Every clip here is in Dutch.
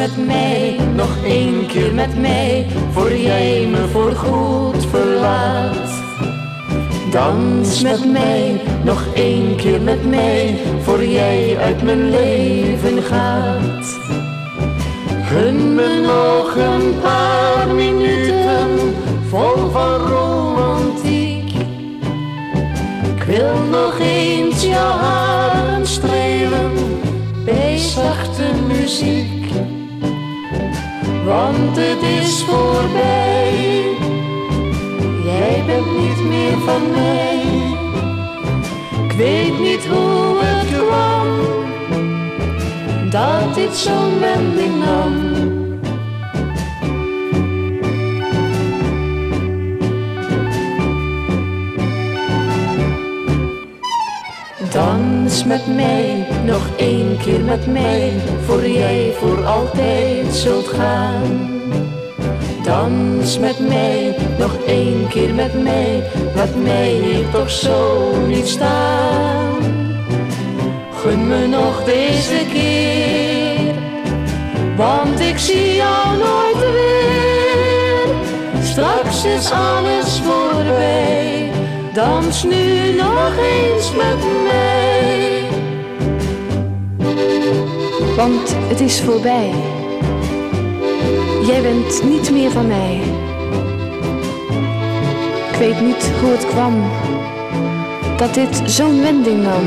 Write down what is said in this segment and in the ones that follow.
met mij, nog één keer met mij, voor jij me voorgoed verlaat. Dans met mij, nog één keer met mij, voor jij uit mijn leven gaat. Gun me nog een paar minuten, vol van romantiek. Ik wil nog eens jouw haren strelen, bij zachte muziek. Want het is voorbij, jij bent niet meer van mij. Ik weet niet hoe het kwam, dat dit zo'n wending nam. Dans met mij, nog één keer met mij, voor jij voor altijd zult gaan. Dans met mij, nog één keer met mij, laat mij hier toch zo niet staan. Gun me nog deze keer, want ik zie jou nooit weer. Straks is alles voorbij, dans nu nog eens met mij. Want het is voorbij, jij bent niet meer van mij. Ik weet niet hoe het kwam, dat dit zo'n wending nam.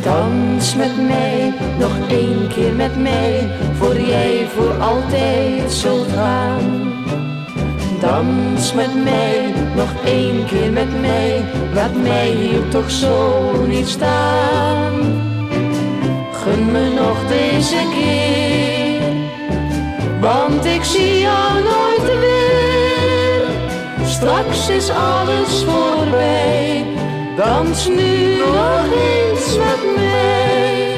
Dans met mij, nog één keer met mij, voor jij voor altijd zult gaan. Dans met mij, nog één keer met mij, laat mij hier toch zo niet staan. Gun me nog deze keer, want ik zie jou nooit weer. Straks is alles voorbij, dans nu nog eens met mij.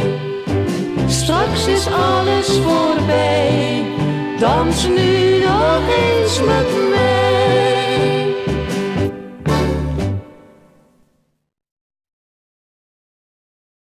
Straks is alles voorbij, dans nu nog eens met mij.